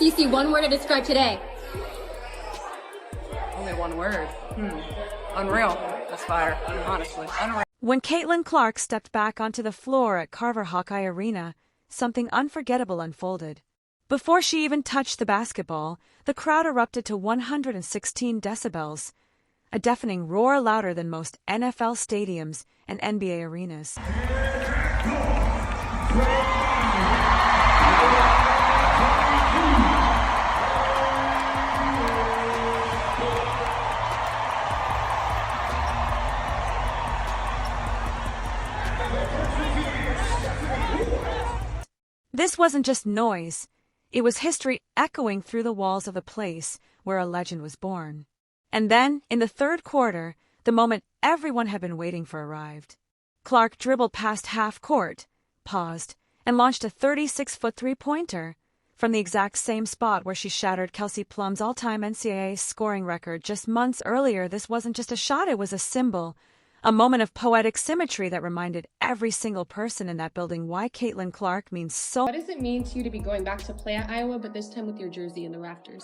Cece, one word to describe today. Only one word. Unreal. That's fire, honestly. Unreal. When Caitlin Clark stepped back onto the floor at Carver Hawkeye Arena, something unforgettable unfolded. Before she even touched the basketball, the crowd erupted to 116 decibels, a deafening roar louder than most NFL stadiums and NBA arenas. This wasn't just noise. It was history echoing through the walls of the place where a legend was born. And then, in the third quarter, the moment everyone had been waiting for arrived. Clark dribbled past half court, paused, and launched a 36-foot three-pointer from the exact same spot where she shattered Kelsey Plum's all-time NCAA scoring record just months earlier. This wasn't just a shot, it was a symbol, a moment of poetic symmetry that reminded every single person in that building why Caitlin Clark means so What does it mean to you to be going back to play at Iowa, but this time with your jersey in the rafters?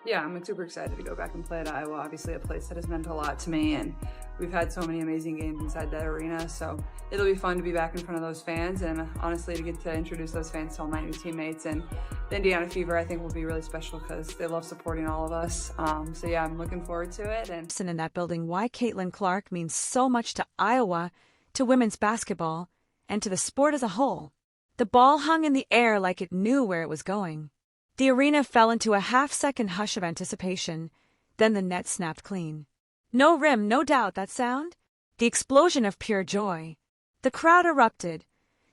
Yeah, I'm super excited to go back and play at Iowa. Obviously a place that has meant a lot to me, and we've had so many amazing games inside that arena, so it'll be fun to be back in front of those fans, and honestly to get to introduce those fans to all my new teammates. And the Indiana Fever, I think, will be really special because they love supporting all of us. So yeah, I'm looking forward to it. And in that building why Caitlin Clark means so much to Iowa, to women's basketball, and to the sport as a whole. The ball hung in the air like it knew where it was going. The arena fell into a half-second hush of anticipation, then the net snapped clean. No rim, no doubt, that sound? The explosion of pure joy. The crowd erupted,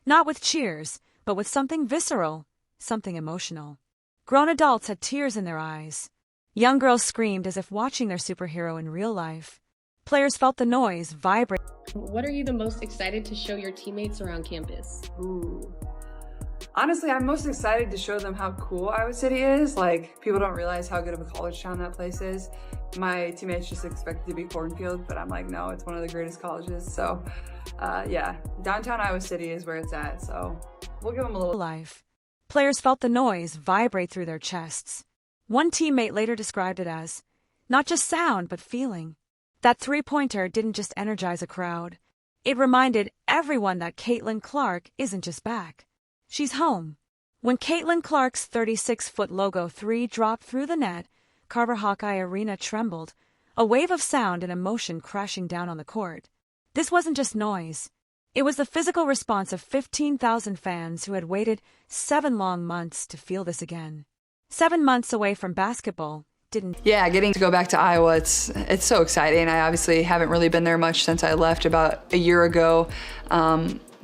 not with cheers, but with something visceral, something emotional. Grown adults had tears in their eyes. Young girls screamed as if watching their superhero in real life. Players felt the noise vibrate. What are you the most excited to show your teammates around campus? ooh. Honestly, I'm most excited to show them how cool Iowa City is. Like, people don't realize how good of a college town that place is. My teammates just expect it to be cornfield, but I'm like, no, it's one of the greatest colleges. So, yeah, downtown Iowa City is where it's at. So we'll give them a little life. Players felt the noise vibrate through their chests. One teammate later described it as, not just sound, but feeling. That three-pointer didn't just energize a crowd. It reminded everyone that Caitlin Clark isn't just back. She's home. When Caitlin Clark's 36-foot logo 3 dropped through the net, Carver Hawkeye Arena trembled, a wave of sound and emotion crashing down on the court. This wasn't just noise. It was the physical response of 15,000 fans who had waited 7 long months to feel this again. 7 months away from basketball didn't. Yeah, getting to go back to Iowa, it's so exciting. I obviously haven't really been there much since I left about a year ago.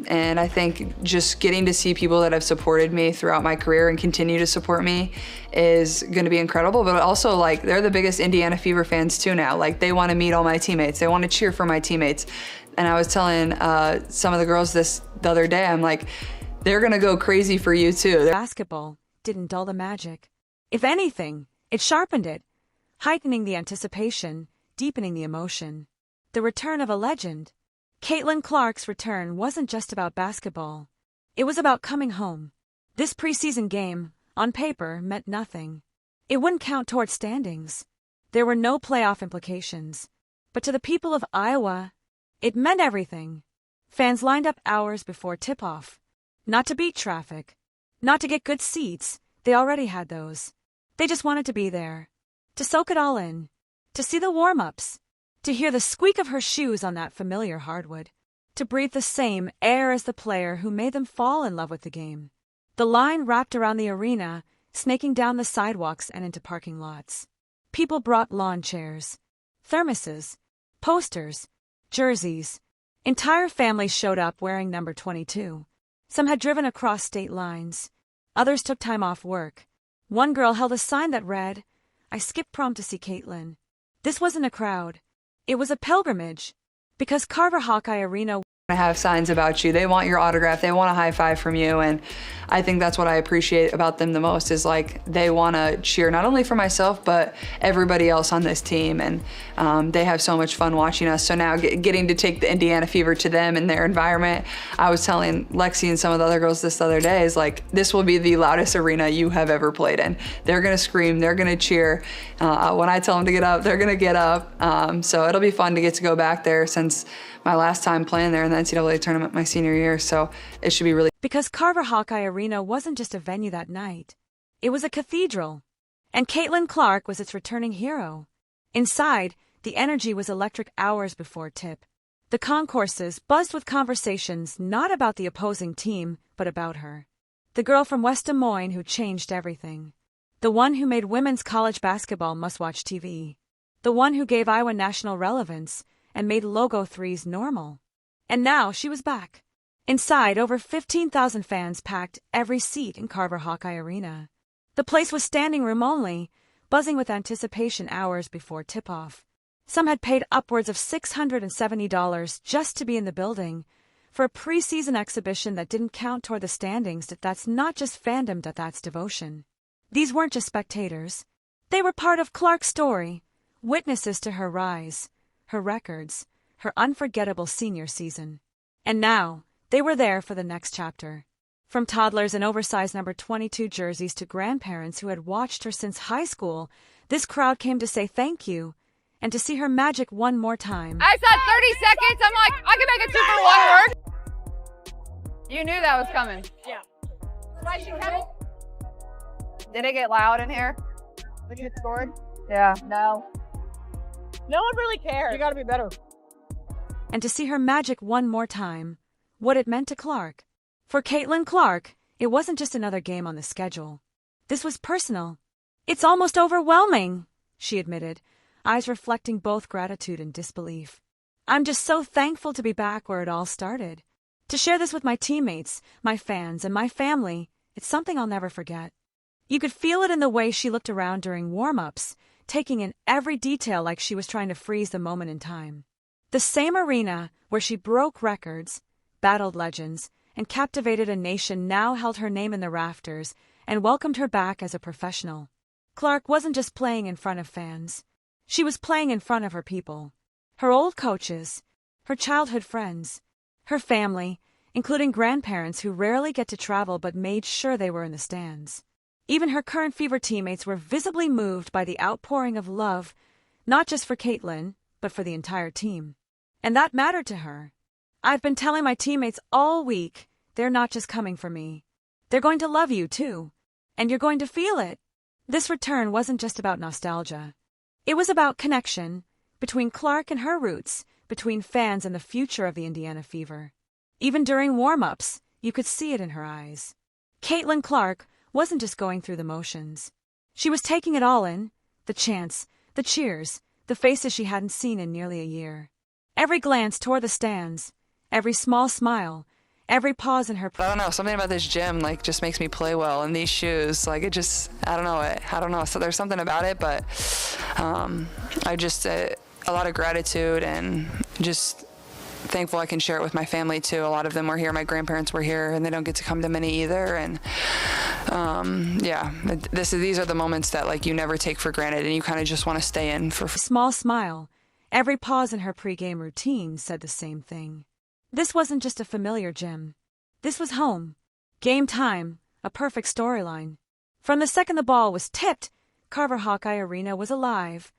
And I think just getting to see people that have supported me throughout my career and continue to support me is going to be incredible. But also, like, they're the biggest Indiana Fever fans too now. Like, they want to meet all my teammates. They want to cheer for my teammates. And I was telling some of the girls this the other day, I'm like, they're going to go crazy for you too. Basketball didn't dull the magic. If anything, it sharpened it, heightening the anticipation, deepening the emotion. The return of a legend. Caitlin Clark's return wasn't just about basketball. It was about coming home. This preseason game, on paper, meant nothing. It wouldn't count toward standings. There were no playoff implications. But to the people of Iowa, it meant everything. Fans lined up hours before tip-off. Not to beat traffic. Not to get good seats. They already had those. They just wanted to be there. To soak it all in. To see the warm-ups. To hear the squeak of her shoes on that familiar hardwood. To breathe the same air as the player who made them fall in love with the game. The line wrapped around the arena, snaking down the sidewalks and into parking lots. People brought lawn chairs, thermoses, posters, jerseys. Entire families showed up wearing number 22. Some had driven across state lines. Others took time off work. One girl held a sign that read, "I skipped prom to see Caitlin." This wasn't a crowd. It was a pilgrimage, because Carver Hawkeye Arena have signs about you. They want your autograph. They want a high five from you. And I think that's what I appreciate about them the most is like they want to cheer not only for myself, but everybody else on this team. And they have so much fun watching us. So now getting to take the Indiana Fever to them and their environment, I was telling Lexi and some of the other girls this other day is like, this will be the loudest arena you have ever played in. They're going to scream. They're going to cheer. When I tell them to get up, they're going to get up. So it'll be fun to get to go back there since my last time playing there in the NCAA tournament my senior year, so it should be really. Because Carver Hawkeye Arena wasn't just a venue that night. It was a cathedral. And Caitlin Clark was its returning hero. Inside, the energy was electric hours before tip. The concourses buzzed with conversations not about the opposing team, but about her. The girl from West Des Moines who changed everything. The one who made women's college basketball must-watch TV. The one who gave Iowa national relevance and made logo threes normal. And now she was back. Inside, over 15,000 fans packed every seat in Carver Hawkeye Arena. The place was standing room only, buzzing with anticipation hours before tip-off. Some had paid upwards of $670 just to be in the building. For a preseason exhibition that didn't count toward the standings, that's not just fandom, that's devotion. These weren't just spectators. They were part of Clark's story, witnesses to her rise, her records, her unforgettable senior season. And now, they were there for the next chapter. From toddlers in oversized number 22 jerseys to grandparents who had watched her since high school, this crowd came to say thank you and to see her magic one more time. I said 30 seconds. I'm like, I can make a 2 for 1 work. You knew that was coming. Yeah. Did it get loud in here? Did you get scored? Yeah. No. No one really cares. You gotta be better. And to see her magic one more time, what it meant to Clark. For Caitlin Clark, it wasn't just another game on the schedule. This was personal. It's almost overwhelming, she admitted, eyes reflecting both gratitude and disbelief. I'm just so thankful to be back where it all started. To share this with my teammates, my fans, and my family, it's something I'll never forget. You could feel it in the way she looked around during warm-ups, taking in every detail like she was trying to freeze the moment in time. The same arena where she broke records, battled legends, and captivated a nation now held her name in the rafters and welcomed her back as a professional. Clark wasn't just playing in front of fans. She was playing in front of her people. Her old coaches, her childhood friends, her family, including grandparents who rarely get to travel but made sure they were in the stands. Even her current Fever teammates were visibly moved by the outpouring of love, not just for Caitlin, but for the entire team. And that mattered to her. I've been telling my teammates all week, they're not just coming for me. They're going to love you, too. And you're going to feel it. This return wasn't just about nostalgia. It was about connection, between Clark and her roots, between fans and the future of the Indiana Fever. Even during warm-ups, you could see it in her eyes. Caitlin Clark wasn't just going through the motions. She was taking it all in, the chants, the cheers, the faces she hadn't seen in nearly a year. Every glance toward the stands, every small smile, every pause in her. I don't know, something about this gym like just makes me play well, and these shoes, like it just, I don't know. So there's something about it, but I just, a lot of gratitude and just thankful I can share it with my family too. A lot of them were here, my grandparents were here, and they don't get to come to many either. And these are the moments that like you never take for granted, and you kind of just want to stay in for. Small smile, every pause in her pregame routine said the same thing. This wasn't just a familiar gym. This was home. Game time, a perfect storyline. From the second the ball was tipped, Carver Hawkeye Arena was alive.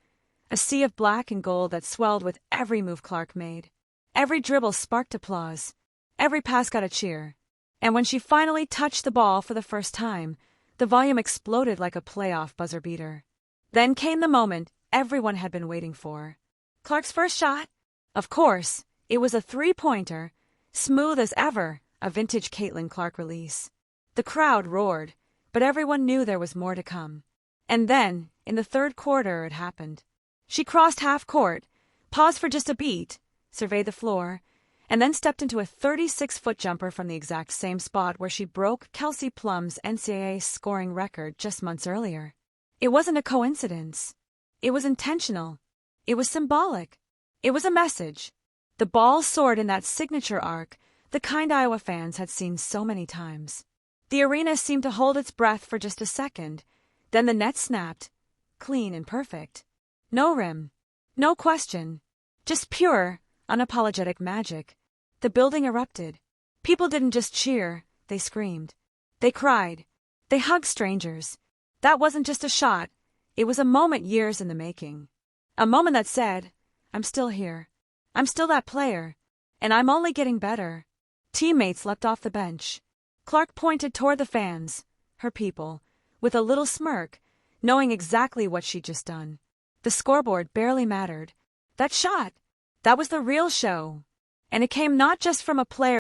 A sea of black and gold that swelled with every move Clark made. Every dribble sparked applause. Every pass got a cheer. And when she finally touched the ball for the first time, the volume exploded like a playoff buzzer beater. Then came the moment everyone had been waiting for. Clark's first shot? Of course, it was a three-pointer, smooth as ever, a vintage Caitlin Clark release. The crowd roared, but everyone knew there was more to come. And then, in the third quarter, it happened. She crossed half court, paused for just a beat, surveyed the floor, and then stepped into a 36-foot jumper from the exact same spot where she broke Kelsey Plum's NCAA scoring record just months earlier. It wasn't a coincidence. It was intentional. It was symbolic. It was a message. The ball soared in that signature arc, the kind Iowa fans had seen so many times. The arena seemed to hold its breath for just a second. Then the net snapped, clean and perfect. No rim, no question, just pure, unapologetic magic. The building erupted. People didn't just cheer, they screamed. They cried. They hugged strangers. That wasn't just a shot. It was a moment years in the making. A moment that said, I'm still here. I'm still that player. And I'm only getting better. Teammates leapt off the bench. Clark pointed toward the fans, her people, with a little smirk, knowing exactly what she'd just done. The scoreboard barely mattered. That shot, that was the real show. And it came not just from a player